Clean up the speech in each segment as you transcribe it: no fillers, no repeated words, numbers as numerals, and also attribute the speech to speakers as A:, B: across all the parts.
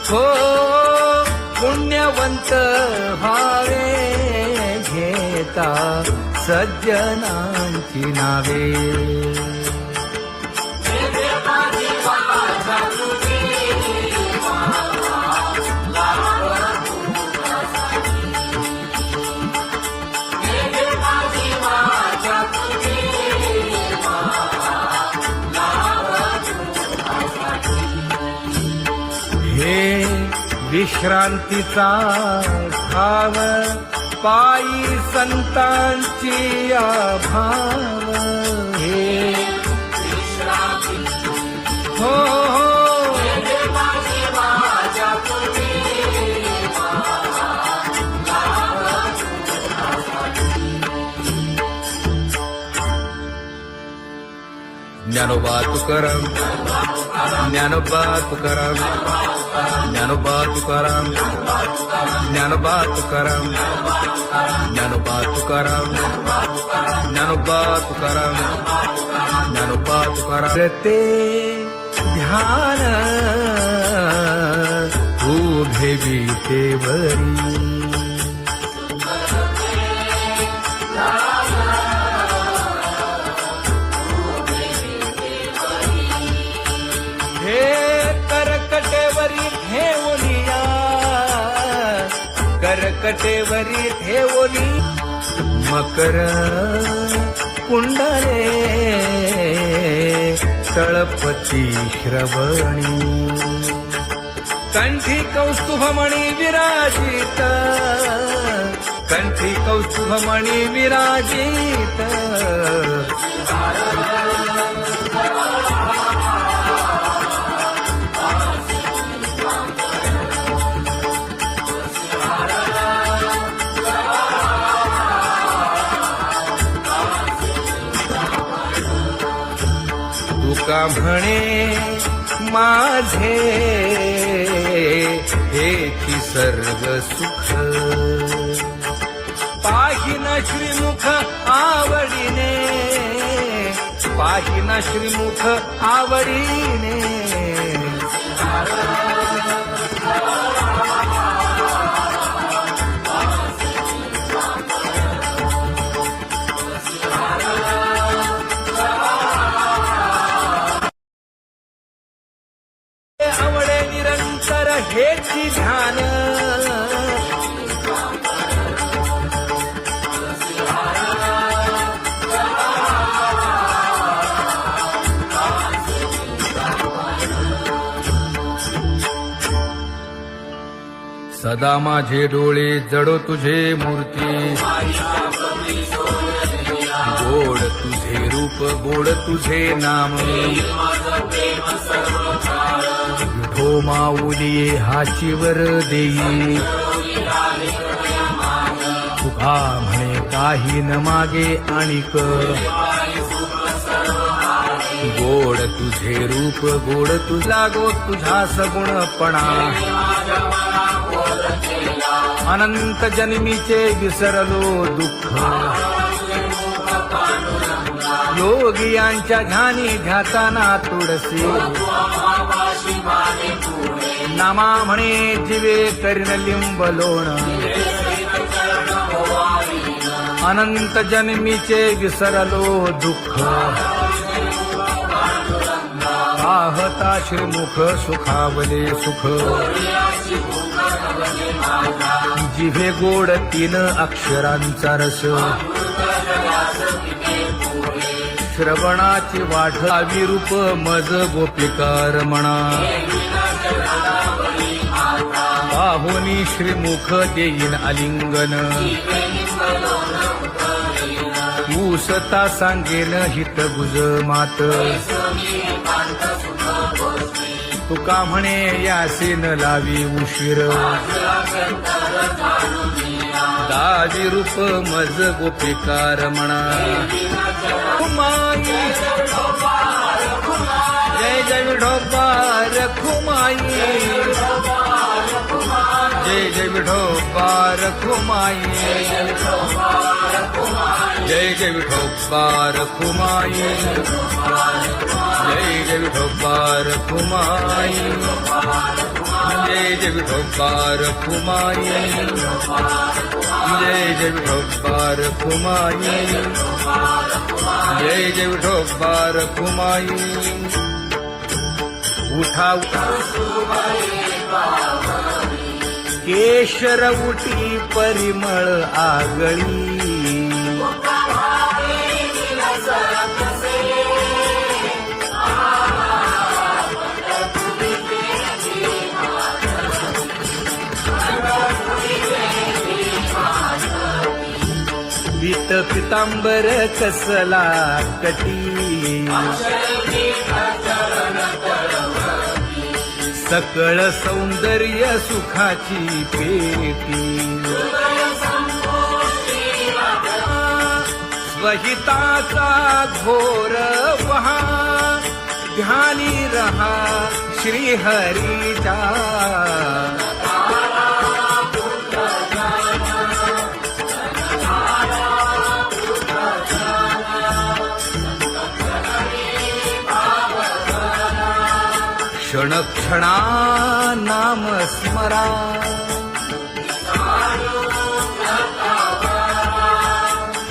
A: हो पुण्यवंत व्हावे घेता सज्जनांची नावे. हे विश्रांतीचा ठाव पायी संतांची अभाव. हे हो ज्ञानोबा तुकाराम, ज्ञानोबा तुकाराम, ज्ञानोबा तुकाराम, ज्ञानोबा तुकाराम, ज्ञानोबा तुकाराम, ज्ञानोबा तुकाराम, ज्ञानोबा तुकाराम. ते ध्यान उभे विटेवरी हे करकटेवरी ठेवलिया, करकटेवरी ठेवली मकर कुंडले तळपती श्रवणी. कंठी कौस्तुभमणी विराजित, कंठी कौस्तुभमणी विराजित. तुका म्हणे माझे हेची सर्व सुख, पाहिन श्रीमुख आवडीने, पाहिन श्रीमुख आवडीने. आवडे निरंतर हेची ध्यान, सदा माझे डोळे जडो तुझे मूर्ती. गोड तुझे रूप गोड तुझे नाम, विठो माऊली हाचीवर देई. तुका म्हणे काही न मागे आणिक, गोड तुझे रूप गोड तुझा गो तुझा सगुणपणा. अनंत जन्मीचे विसरलो दुःख, योगियांच्या ध्यानी ध्याताना तुळसी. नामा म्हणे जीवे करीन लिंब लोण, अनंत जन्मीचे विसरलो दुःख. पाहता श्रीमुख सुखावले सुख, जिभे गोड 3 अक्षरांचा रस. श्रवणाची वाढ विरूप मज गोपिका रमणा. पाहुनी श्रीमुख देईन आलिंगन, ऊसता सांगेन हित गुज मात. तुका म्हणे यासे न लावी उशीर, दाजी रूप मज गोपिका रमणा. जय जय विठोबा रखुमाई, जय जय विठोबा रखुमाई, जय जय विठोबा रखुमाई, जय जय विठोबा रखुमाई. जय जय विठोबा रखुमाई, जय जय विठोबा रखुमाई, जय जय विठोबा रखुमाई. उठा केशर उटी परिमळ आगळी, पीत पितांबर कसला कटी, सकळ सौंदर्य सुखाची पेटी. स्वहिताचा घोर वहा, ध्यानी रहा श्रीहरीचा. क्षण क्षणा नाम स्मरा,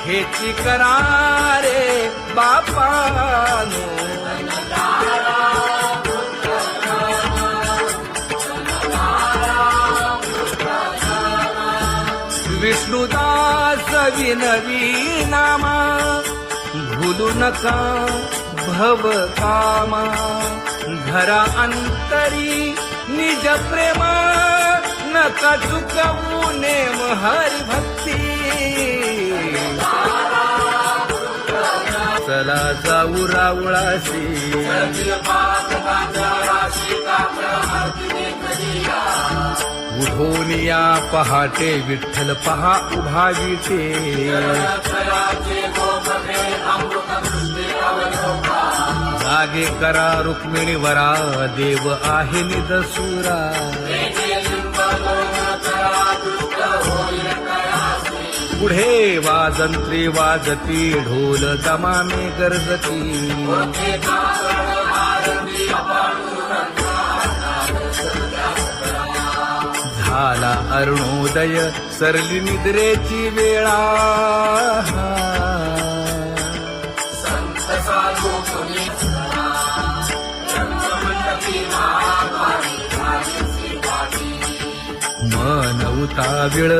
A: हेची करा रे बापानो. विष्णुदास विनवी नामा, भूलू नका भव कामा. घरा अंतरी निज प्रेमा, नका चुकवू नेम हरी भक्ती. चला जाऊ रावळासी, उठोनिया पहाटे विठ्ठल पहा उभा विटे. जागे करा रुक्मिणी वरा, देव आहे निदसुरा. पुढे वाजंत्री वाजती, ढोल दमामे गरजती. झाला अरुणोदय, सरली निद्रेची वेळा. मन उताविळ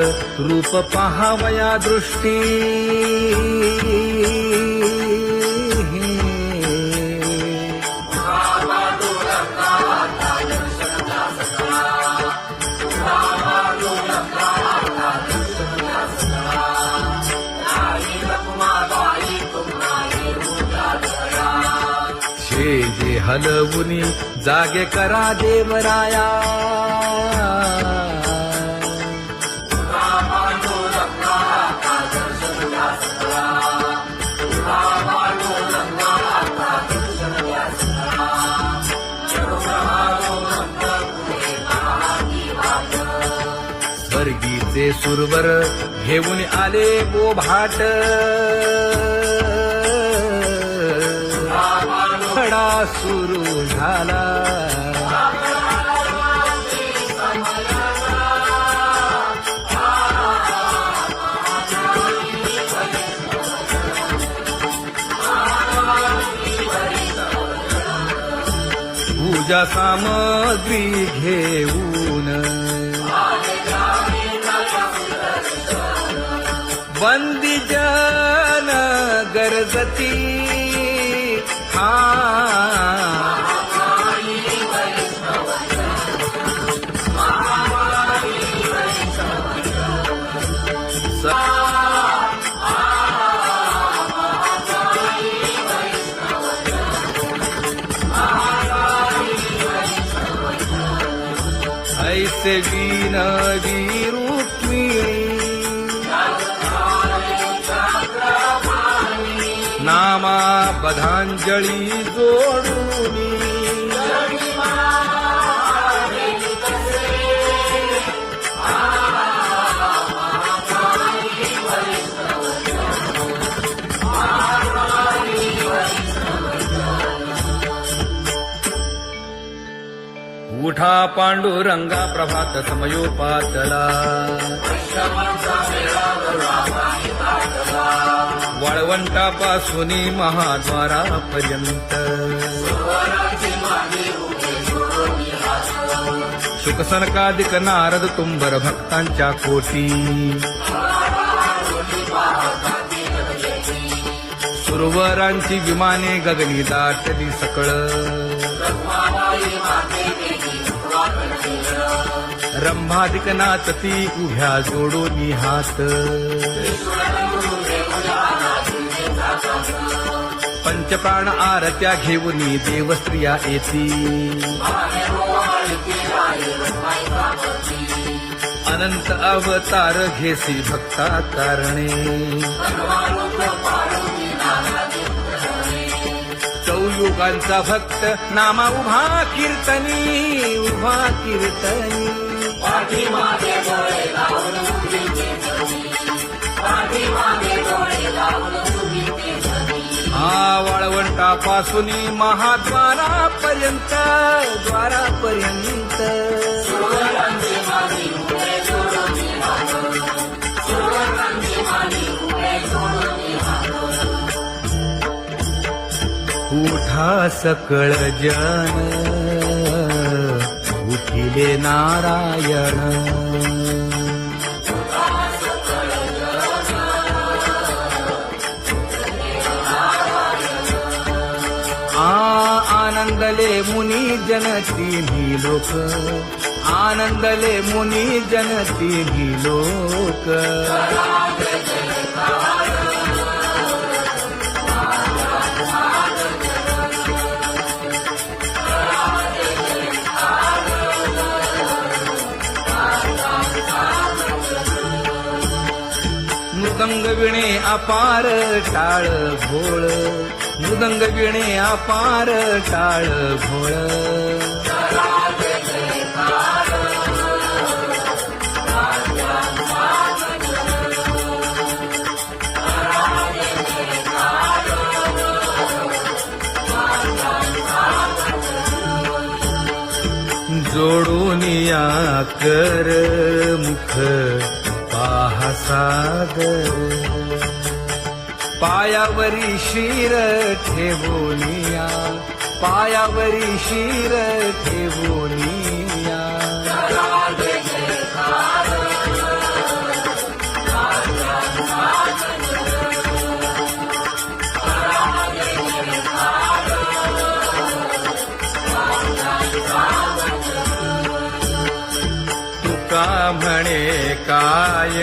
A: रूप पहावया दृष्टी. जे हलवुनी जागे करा देवराया. स्वर्गीचे सुरवर घेऊन आले बोभाट. खडा सुरू झाला. पूजा सामग्री घेऊन बंदी जन गरजती. ऐसे विनवी रुक्मिणी, नामा बधांजळी जोडूनी. मोठा पांडुरंगा प्रभात समयोपातला वाळवंटापासून महाद्वारापर्यंत शुकसनकादिक नारद तुंबर भक्तांच्या कोटी सुरवरांची विमाने गगनी दाटली सकळ रंभादिक नाचती उभ्या जोडोनी हात पंचप्राण आरत्या घेऊनी देवस्त्रिया येती अनंत अवतार घेसी भक्ता तारणे चौयुगांचा भक्त नामा उभा कीर्तनी वाळवंटापासून महाद्वारापर्यंत उठा सकळ जन उठिले नारायण आनंदले मुनी जन तिन्ही लोक आनंदले मुनी जन तिन्ही लोक मृदंग विणे अपार टाळ भोळ मृदंग विणे अपार टाळ भोळ जोडूनिया कर मुख पाहा सागर पायावरी शिर ठेवोनिया पायावरी शिर ठेवोनिया तुका म्हणे काय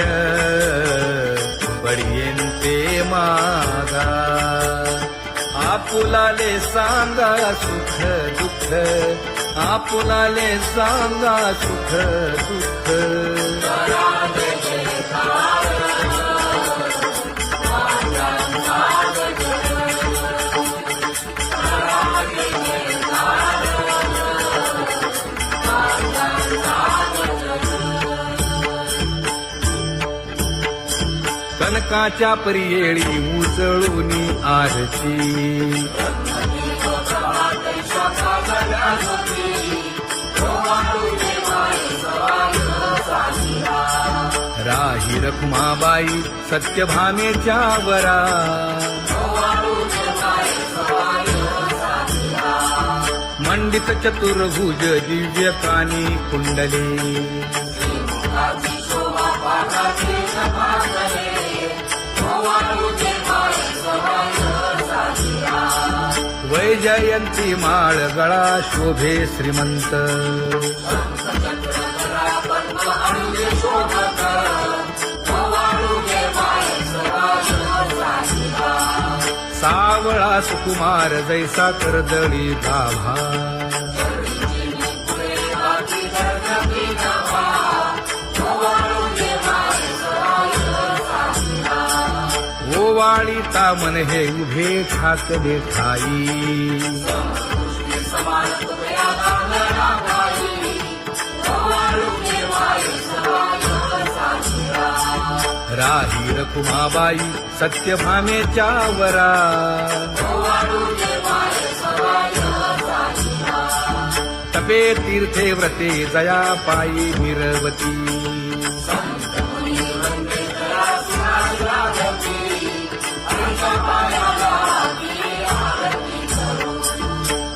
A: पडियेंते मागा आपुलाले सांगा सुख दुःख आपुलाले सांगा सुख दुःख कनकाच्या परियेळी उजळूनी आरती राही रखुमाबाई सत्यभामेच्या वरा मंडित चतुर्भुज दिव्य कानी कुंडले वैजयंती माळ गळा शोभे श्रीमंत सावळा सुकुमार जैसा करदळी गाभा ओवाळी तामन हे उभे ठाकले ठाई राही रखुमाबाई सत्यभामेच्या वरा तपे तीर्थे व्रते जया पायी निरवती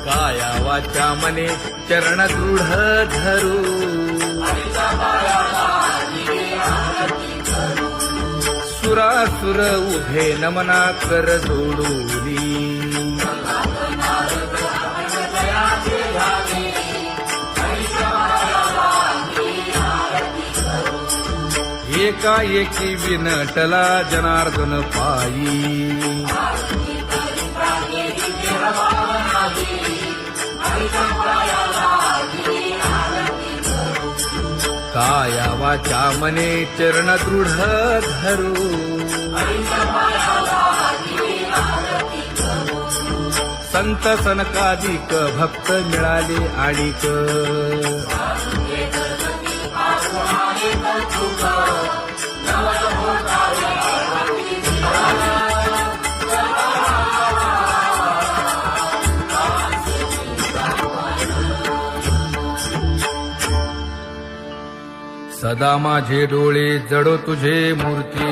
A: काया वाचा मने चरण दृढ धरू सुरासुर उभे नमना कर जोडूनी एकाएकी विनटला जनार्दन पायी काया वाचा मने चरण दृढ धरू संत सनकादिक भक्त मिळाले आणिक सदा माझे डोळे जडो तुझे मूर्ती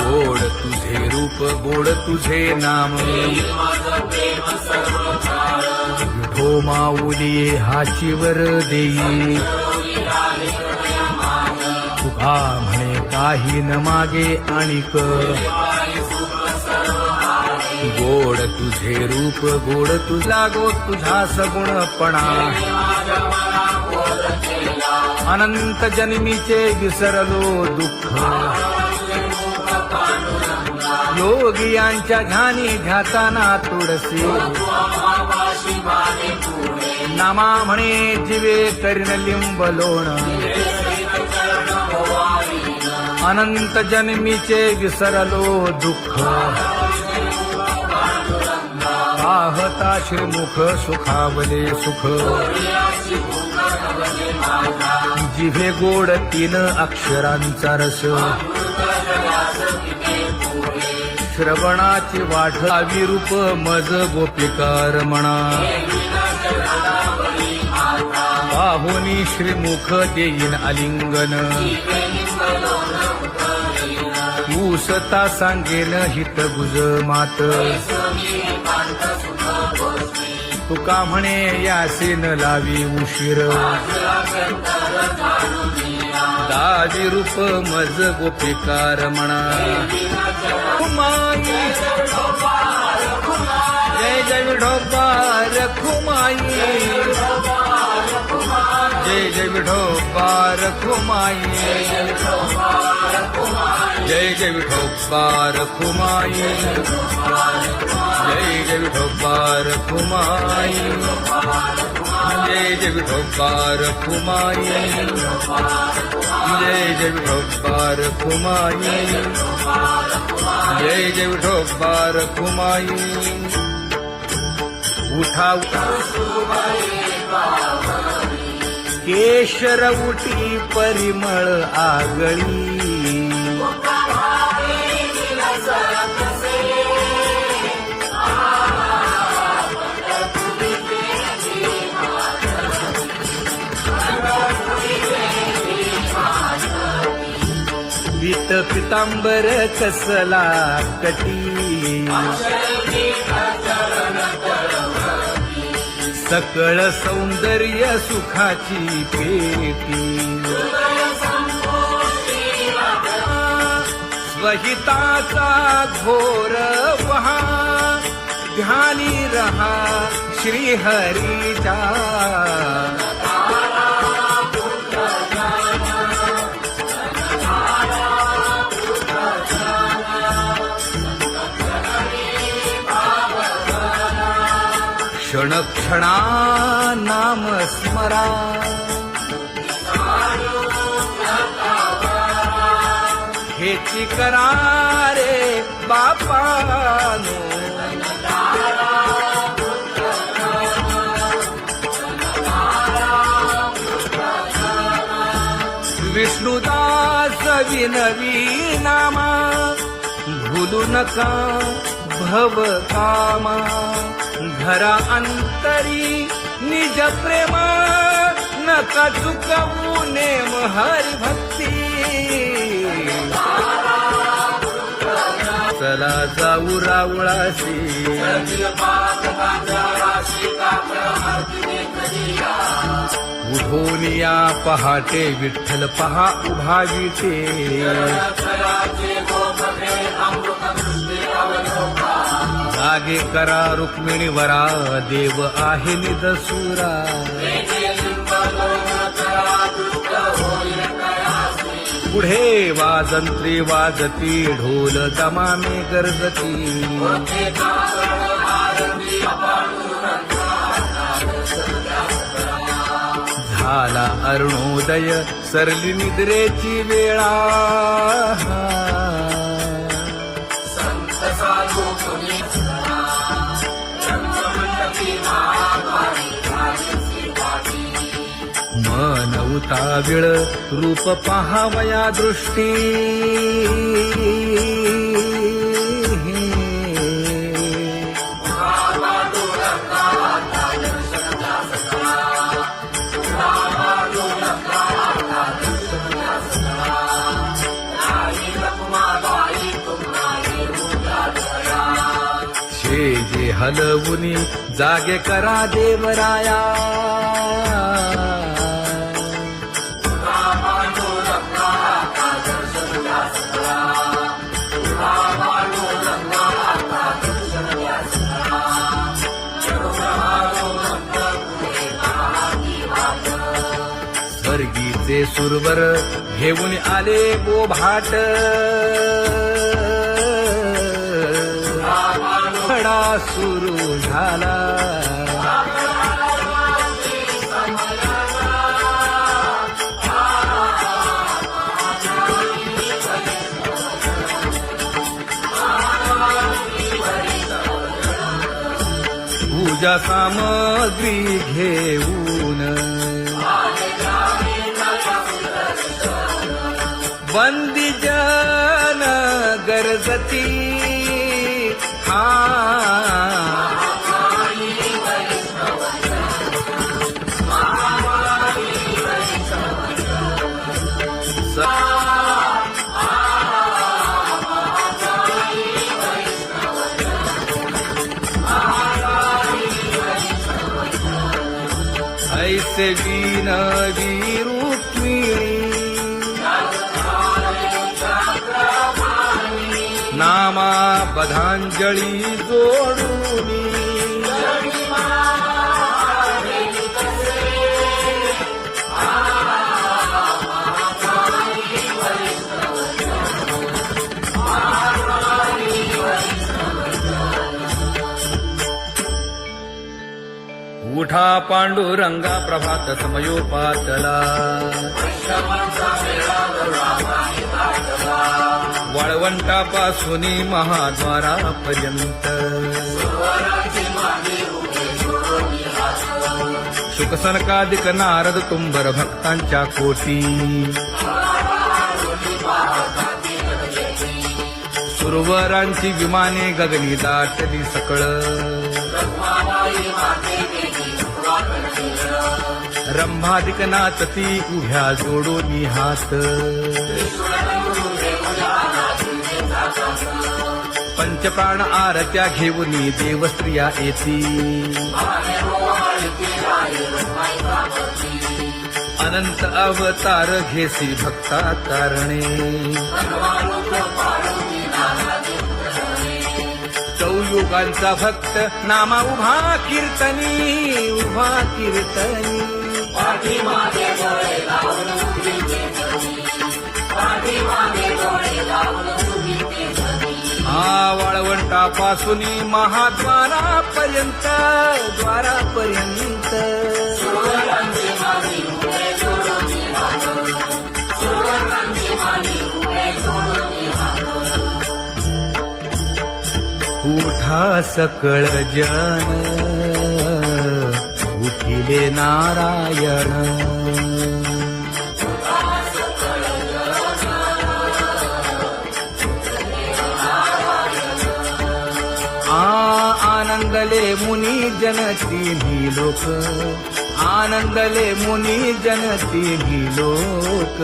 A: गोड तुझे रूप गोड तुझे नाम विठो माऊली हाचीवर देई तुका म्हणे काही न मागे आणिक गोड तुझे रूप गोड तुझा गो तुझा सगुणपणा अनंत जन्मीचे विसरलो दुःख योगियांच्या ध्यानी ध्याताना तुळसी नामा म्हणे जीवे करीन लिंबलोण अनंत जन्मीचे विसरलो दुःख पाहता श्रीमुख सुखावले सुख जिभे गोड 3 अक्षरांचा रस श्रवणाची वाढ विरूप मज गोपिकार म्हणा पाहुनी श्रीमुख देईन आलिंगन ऊसता सांगेन हित गुज मात तुका म्हणे यासीन लावी उशीर दावी रूप मज गोपिकार म्हणा खुमाई जय जय विठोबा खुमाई जय जय विठोबा खुमाई जय जय विठोबा खुमाई जय जय विठोबा खुमाई जय जय विठोबा खुमाई जय जय विठोबा खुमाई जय जय विठोबा खुमाई उठा केशर उठी परिमळ आगळी पीत पितांबर कसला कटी सकळ सौंदर्य सुखाची पेटी स्वहिताचा घोर वहा ध्यानी रहा श्रीहरीचा क्षण क्षणा नाम स्मरा हेची करा रे बापानो विष्णुदास विनवी नामा भूलू नका भव कामा धरा अंतरी निज प्रेमा नका चुकवू नेम हरी भक्ती चला जाऊ रावळाशी उठोनिया पहाटे विठ्ठल पहा उभा विटे जागे करा रुक्मिणी वरा देव आहे निदसुरा पुढे वाजंत्री वाजती ढोल दमामे गरजती झाला अरुणोदय सरली निद्रेची वेळा मन उताविळ रूप पहावया दृष्टी जे हलवुनी जागे करा देवराया स्वर्गीचे सुरवर घेऊन आले गोभाट खडा सुरू झाला पूजा सामग्री घेऊन बंदी जन गरजती ऐसे विनवी रुक्मिणी नामा बधांजळी जोडूनी उठा पांडुरंगा प्रभात समयोपातला वाळवंटापासून महाद्वारापर्यंत शुकसनकादिक नारद तुंबर भक्तांच्या कोटी सुरवरांची विमाने गगनी दाटली सकळ रंभादिक नाचती उभ्या जोडोनी हात पंचप्राण आरत्या घेऊनी देवस्त्रिया येती अनंत अवतार घेसी भक्ता तारणे चौयुगांचा भक्त नामा उभा कीर्तनी उभा कीर्तनी वाळवंटापासून महाद्वारापर्यंत द्वारापर्यंत उठा सकळ जन उठिले नारायण आनंद आनंदले मुनी जन तिन्ही लोक, आनंदले मुनी जन तिन्ही लोक.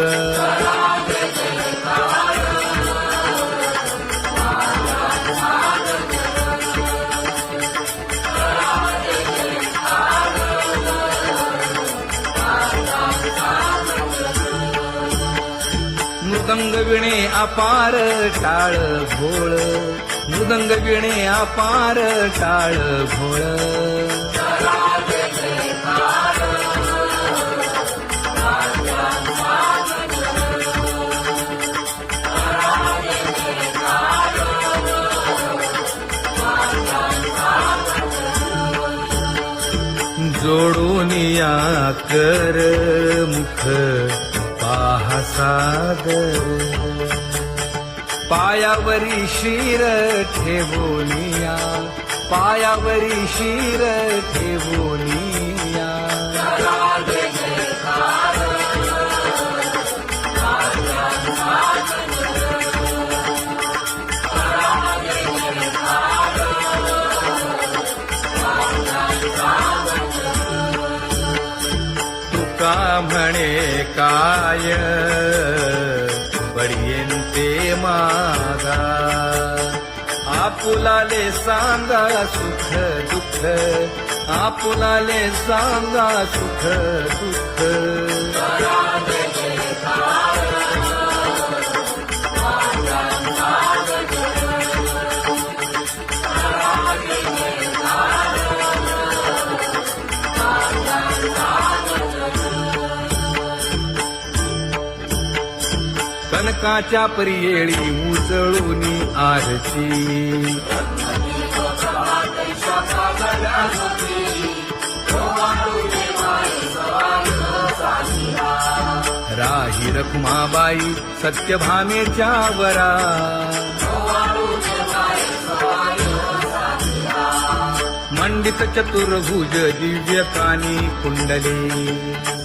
A: मृदंग विणे अपार टाळ भोळ, मृदंग विणे अपार टाळ भोळ. जोडून या कर मुख पाहा सादर, पायावरी शिर ठेवोनिया, पायावरी शिर ठेवोनिया. तुका म्हणे काय बडियेंते मागा, आपुलाले सांगा सुख दुःख, आपुलाले सांगा सुख दुःख. कनकाच्या परियेळी उजळूनी आरती, राही रखुमाबाई सत्यभामेच्या वरा, मंडित चतुर्भुज दिव्य कानी कुंडले.